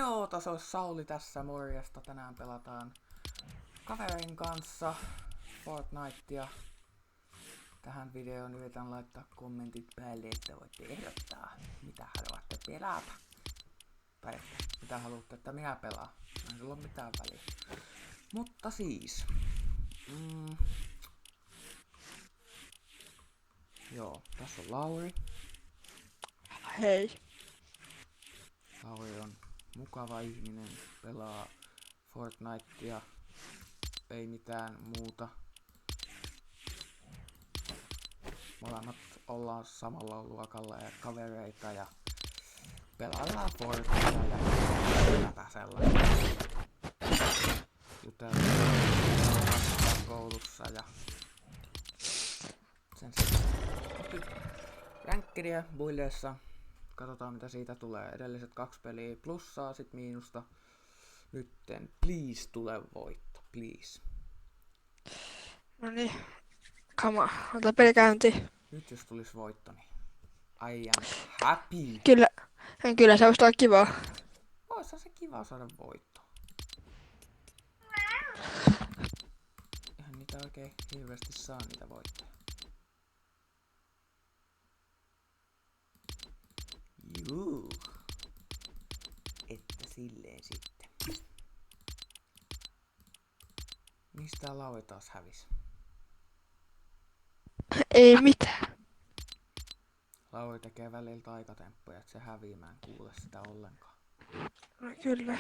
Joo, taso Sauli tässä, morjesta. Tänään pelataan kaverin kanssa Fortnitea. Tähän videoon yritän laittaa kommentit päälle, että voitte ehdottaa, mitä haluatte pelata. Tai mitä haluatte, että minä pelaan. Ei sillä ole mitään väliä. Mutta siis. Joo, tässä on Lauri. Hei. Lauri on mukava ihminen, pelaa Fortnitea, ei mitään muuta. Molemmat ollaan samalla luokalla ja kavereita ja pelaillaan Fortnitea ja tätä sellaista. Jutellaan koulussa ja sen ränkkeriä buildeissa. Katsotaan mitä siitä tulee. Edelliset 2 peliä plussaa, sit miinusta. Nytten please tule voitto, please. Noniin. Come on, ota peli käyntiin. Nyt jos tulis voitto, niin I am happy. Kyllä se olisi olla kivaa. Oissa se kiva saada voitto. Eihän niitä oikein hirveästi saa niitä voittoja. Juu. Että silleen sitten. Mistä Lauri taas hävisi? Ei mitään. Lauri tekee välillä taikatemppuja, että se hävii, mä en kuule sitä ollenkaan. No kyllä.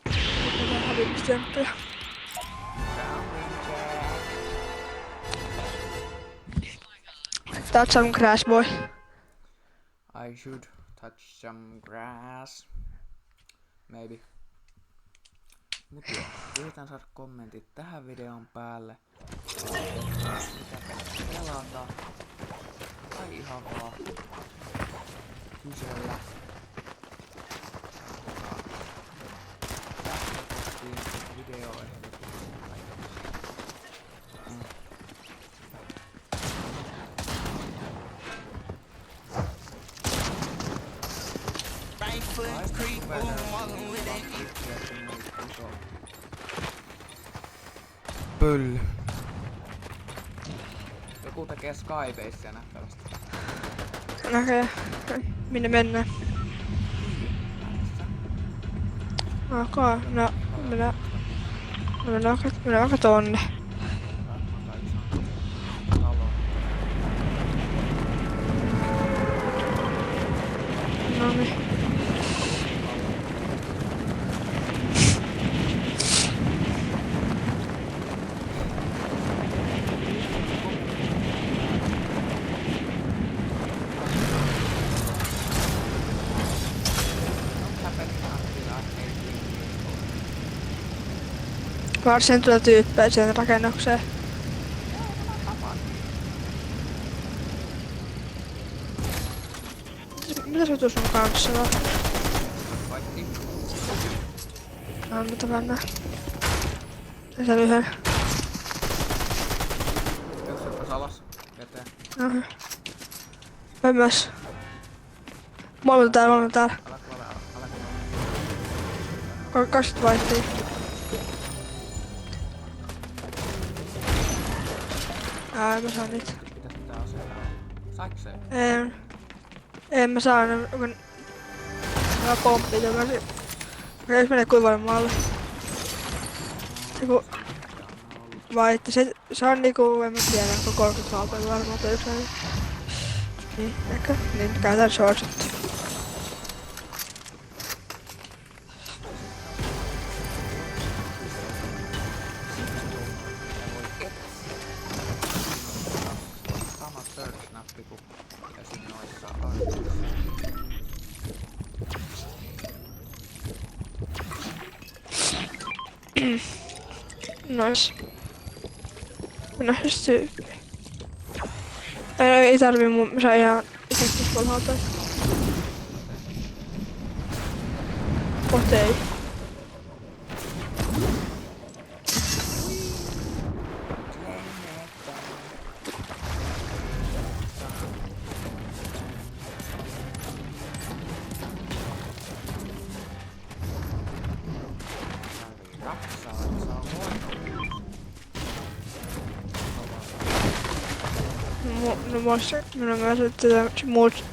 Mitä hävimistemppuja. Touch some grass, boy. I should touch some grass. Maybe. Mut joo, yritän saada kommentit tähän videon päälle. Mitä pelata. Tai ihan vaan kysellä. Sähköpostiin videoehdotuksia. Pöll. Joku tekee Skybasea nähtävästi. Okei. Minne mennään? Okei, no mennään vaikka tonne. Noniin. Varsin tulee tyyppejä siihen rakennukseen. Mitä se tuossa sun kanssa vaan? No, mitä mennään? Tässä lyhyen. Jos alas veteen. Aha. Mä myös. Molemmat täällä. Älä kuole. 20 vaihtii. Mä saan niitä. Mitäs pitää aseella? Saiko se? En mä saa kun mä pomppit ja mä jos menee kuivalle maalle. Joku vaitti se on niinku en mä tiedä onko 30 haapea varmaan tai yksi aina. Niin ehkä niin käytän shortsit. Sama search-nappi kuin esim. Noissa on. Nois. No just tyyppi. Ei tarvii mä saan ihan isäkkiä polhautua. Kohta ei. No mulla on myös tätä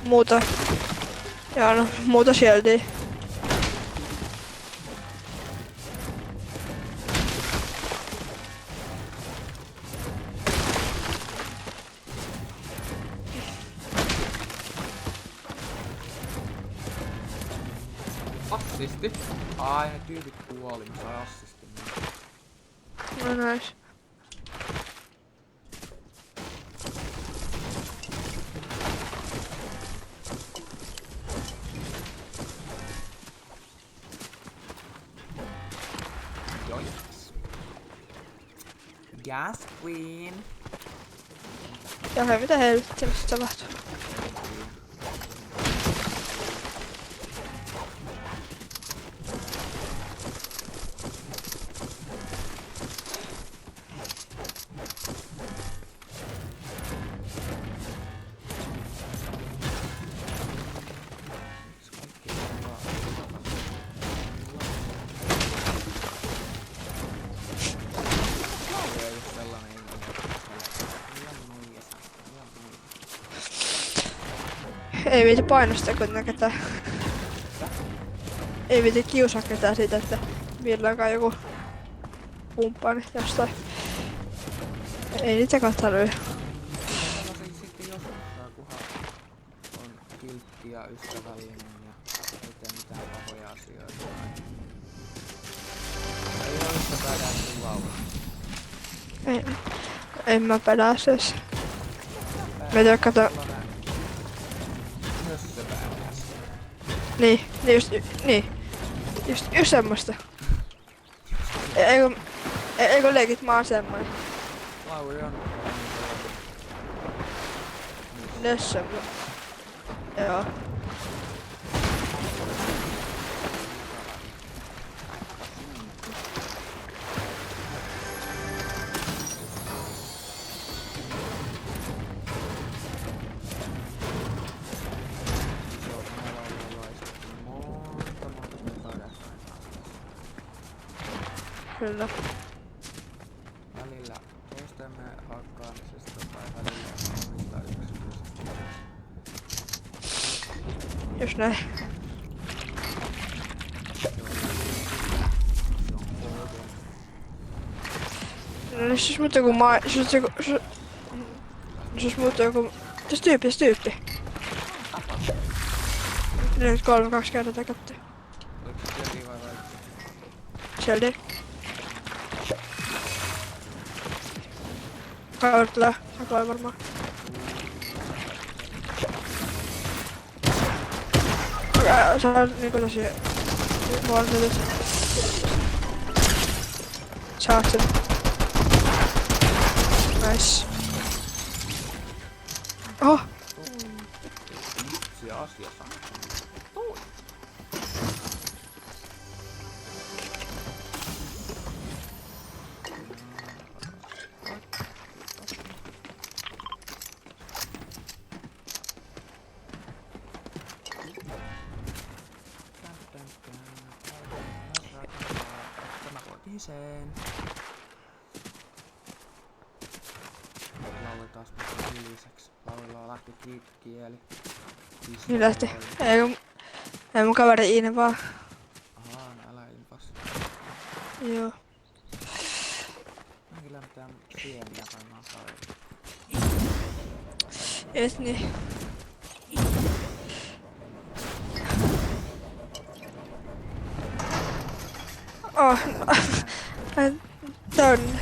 muuta. Joo, no muuta shieldia. Assisti. Ai ne tyypit kuoli, mä sain assistin. No nice. Joiks. Gas Queen. Ja hei, mitä helvettiä tapahtuu? Ei viiti painostaa kuitenkaan ketään. Ei viiti kiusaa ketään siitä, että milloinkaan joku kumppaani jostain. Ei niitä katsotaan. Sitten jos kunhan on kiltti ja ystävällinen ja ei tee mitään pahoja asioita. Ei oo yhtä päivää sun laulaa. En mä peläs edes. Mä tiedä kato. Niin just semmoista. Eikö leikit mä oon semmoinen? Lauri on. Myös semmoinen. Joo. Kyllä. Välillä toistemme hakkaamisesta tai välillä omista yksityisistä. Just näin. No jos muuta joku jos muuta joku... Tässä tyyppi. Nyt 3-2 kertaa takattu. Oliko se Shelly vai vai? Shelly. Kaivat tulee. Hakoi varmaan. Sä on niinku tosi... Valmiit. Saat sen. Nice. Oho! Itse asiassa. Tämä voitiin sen. Lauri taas meni hiljaseksi. Laurilla lähti kieli. Niin lähti. Ei mun kaveri Iine vaan. Ahaa, älä impas. Joo. Mä kyllä mitään sieniä varmaan sai. Et niin. Oh, no. Tonne.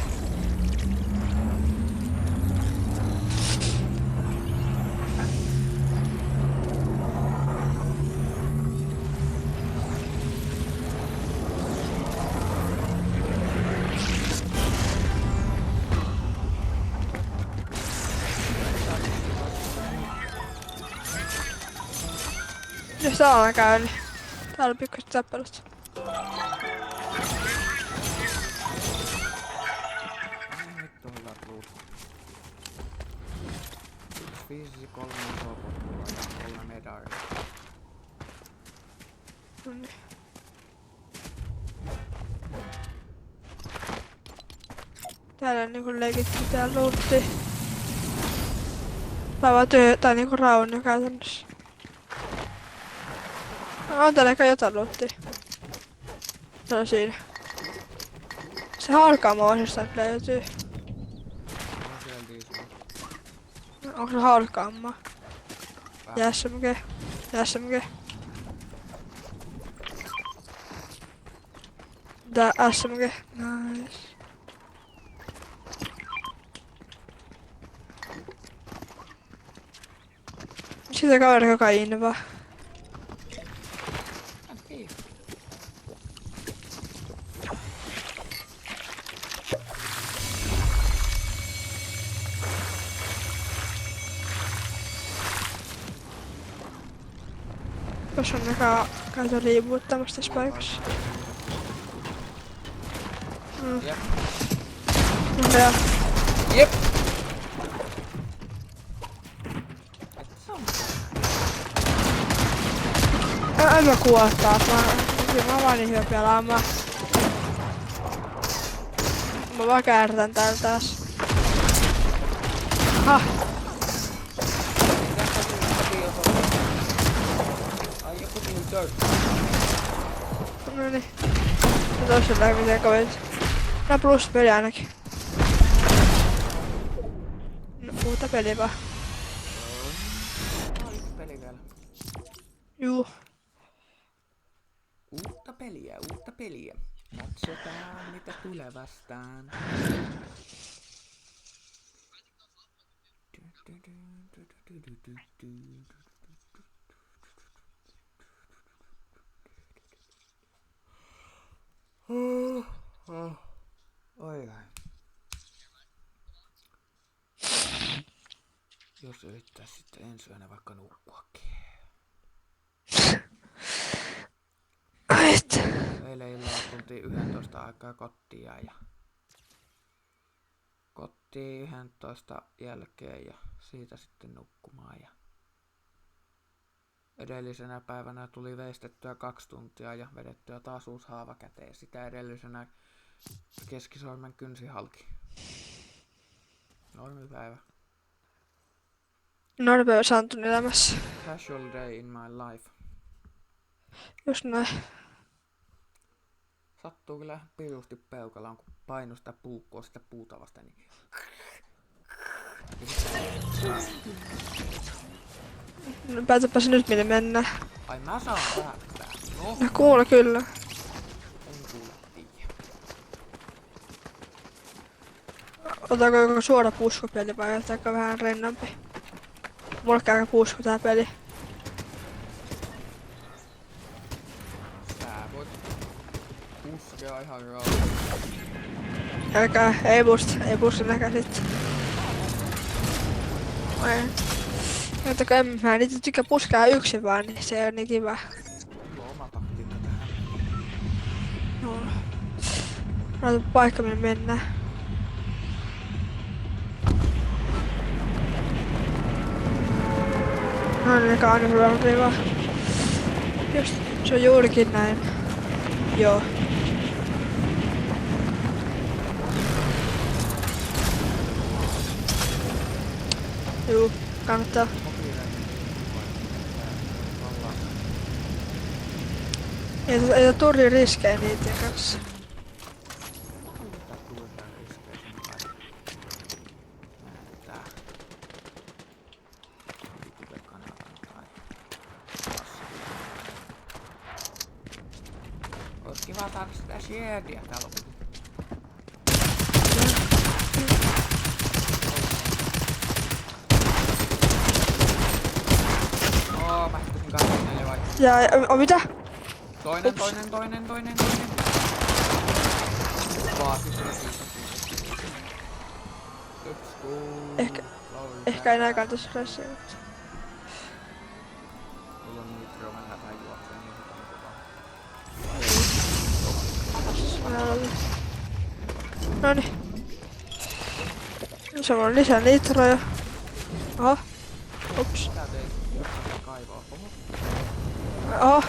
Jos täällä käy, niin täällä on pikkuista tappelusta. Vittu hyvät luut. 5, 3 isoa pottua ja 3 medalia. Noniin. Täällä on niinku leikitty tää luutti. Tai vaan tai niinku raun jo käytännössä. On täällä ehkä jotain luottia. Se on siinä. Se halkaamaisesta nyt löytyy. On siellä diesel. Onko se halkaamaa? Vähän. SMG. SMG. Tää SMG. Nice. Sitä kaveri joka invaa. Ei. Jos on käytä riipuuttamassa tässä paikassa. Jep. Ja Jep. Et se on. en mä kuole taas. Kyllä mä vaan niin hyvä pelaamaan. Mä vaan kääritän täällä taas. Aha. Ai joku niin dirt. Noniin. Ja tossa näin miten kovin. Nää plus peli ainakin. No, uutta peliä vaan. Yksi peli vielä. Juu. Uutta peliä. Katsotaan mitä tulee vastaan. Oi. Jos yrittää sitten ensi yönä vaikka nukkuakin.Ait. Eilen illalla tultiin 11 aikaa kotiin ja kotiin 11 jälkeen ja siitä sitten nukkumaan. Ja edellisenä päivänä tuli veistettyä 2 tuntia ja vedettyä taas uusi haava käteen. Sitä edellisenä keskisormen kynsi halki. Normipäivä. Normipäivä saantun elämässä. Casual day in my life. Just näin. Sattuu kyllä pirusti peukalaan, kun painu sitä puukkoa sitä puuta vasta, niin... No päätäpä se nyt minne mennään. Ai mä saan päättää. No, No kuule kyllä. en kuule tiiä. Otetaanko joku suora puskupeli vai otetaanko vähän rennompi? Mulle käy aika pusku tää peli. Sä voit puskea ihan rauhassa. Ei puska näkään sit. Jotenkin mä en niitä tykkää puskea yksin vaan, niin se on niin kiva. Mulla on oma taktiikka tähän. No. Laita paikka minne mennään. No niin, joka on aina hyvä riva. Just, se on juurikin näin. Joo. Juu, kannattaa. Ei turri riskejä niiden kanssa. Ois kiva saada sitä shieldia täällä. Mä hyppäsin 24 vai? Ja mitä? Toinen. Vaasi siitä. Ehkä enää kannattaisi flassia, mutta... Mulla on nitro, mä lähdetään juokseen niin hyvin. Noniin. Se on lisää nitroja. Oho. Ups. Mitä teit? Kaivaa. Oho.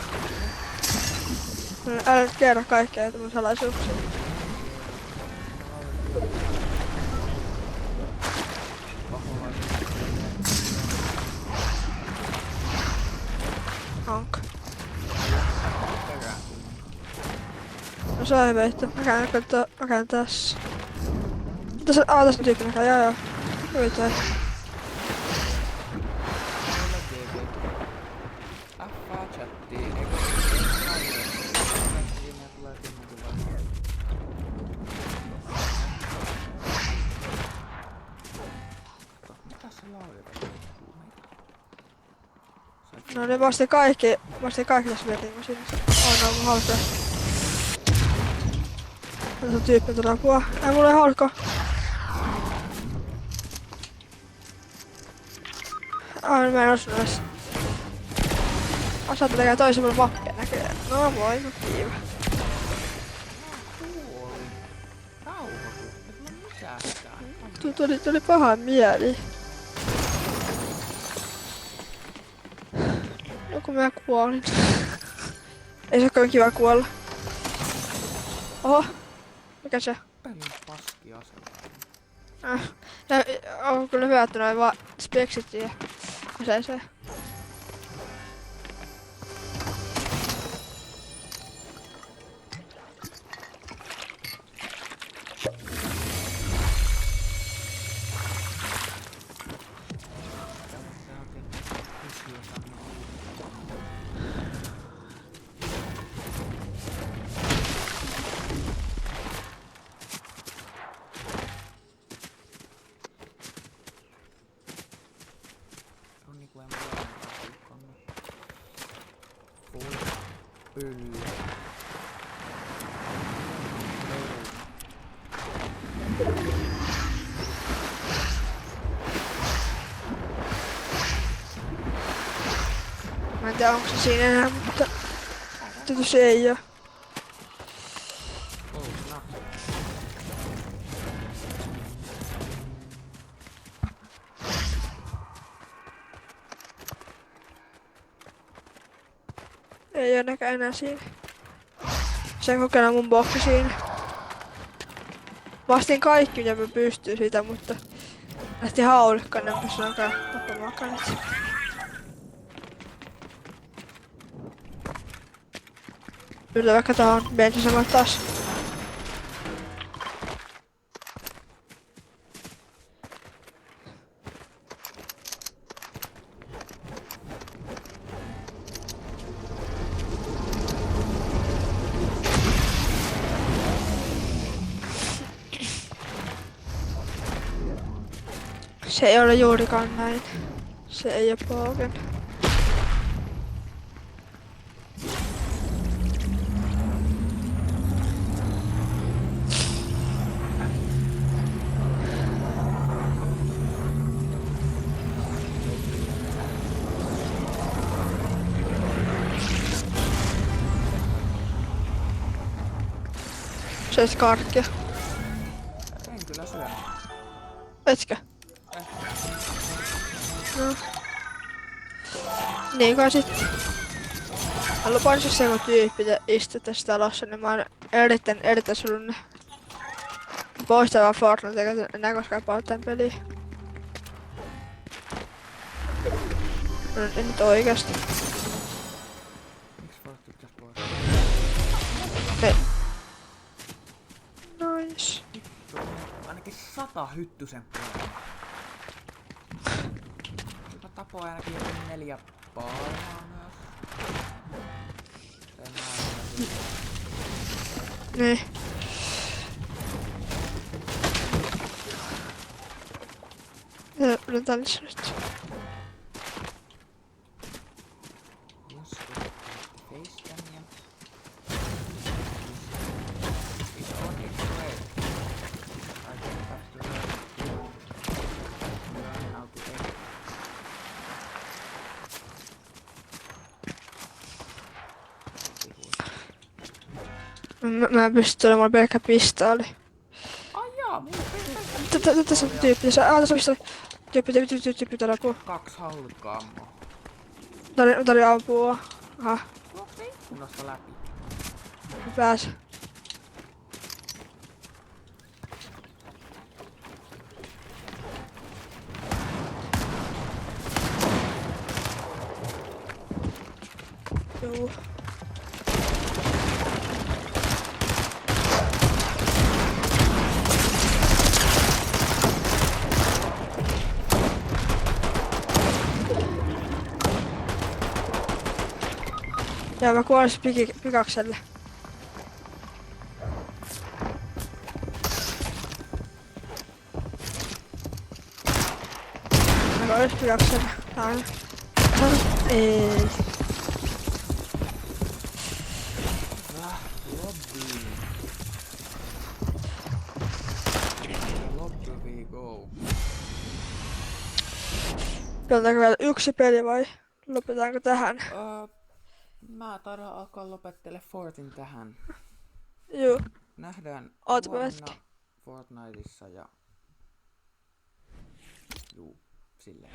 Älä nyt kerro kaikkea mun salaisuuksia. sai veittä. Mä käyn tässä. Tässä on tyyppi näkää, joo. Yritetään. Meillä GG. Affaa chattiin. Eikö siinä tulee kumminkin vaan. Mitä se lauletaan? No ne vasti kaikki tässä vietiin siinä. On ollut hauska. Tässä on tyyppi tuolla apua. Ei mulla ei hauska. Ai mä en osunut edes. Osaat tekee toisen mun mappia näköjään. No voi, no kiiva. Tuli paha mieli. No kun mä kuolin. Ei se ole kiva kuolla. Oho. Mikä se? Pelin paski asema. On kyllä hyvä, että noin vaan speksit ja aseeseen. Pylly. Mä en tiedä onko se siinä enää, mutta se ei oo. Ei oo näkään enää siinä. Sen kokeilla mun boksi siinä. Vastin kaikki mitä mä pystyn siitä, mutta lähti haulikkaan, en pysty alkaa tappamaan kanssa. Kyllä vaikka tää on bensinsama taas. Se ei ole juurikaan näin. Se ei oo Pogen. Söit karkkia. En kyllä syö. Etkö? No. Niin kai sit. Mä lupaan jos joku tyyppi istuu tässä talossa, niin mä oon erittäin sullunne. Poista vaan Fortnite, eikä enää koskaan palaa tän peliin. No en nyt oikeesti. Miksi Fortnite pitäis pois? Ei. Nois. Ainakin 100 hyttysen puolella. Joka tapoi ainakin joku 4 palmaa myös. Niin. Yritän tässä nyt. Mä en pysty olemaan pelkkä pistooli. Ai jaa, mulla Tässä on tyyppi, tässä on pistooli. Tyyppi täällä apua. 2 haulukkaa ammoa. Täällä oli apua. Aha, Tuoks ikkunasta läpi? mä pääsin. Joo. Joo, mä kuolisin pikakselle. Mä kuolisin pikakselle. Tää ei. Lobby. Lobby we go. Pelataanko vielä yksi peli vai lopetaanko tähän? Mä taidan alkaa lopettele Fortin tähän. Juu. Nähdään Ootko huomenna hetki? Fortniteissa ja... Juu, silleen.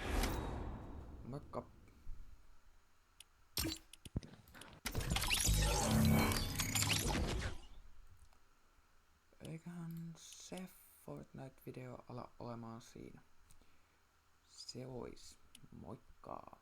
Moikka! Eiköhän se Fortnite-video ala olemaan siinä. Se ois. Moikka!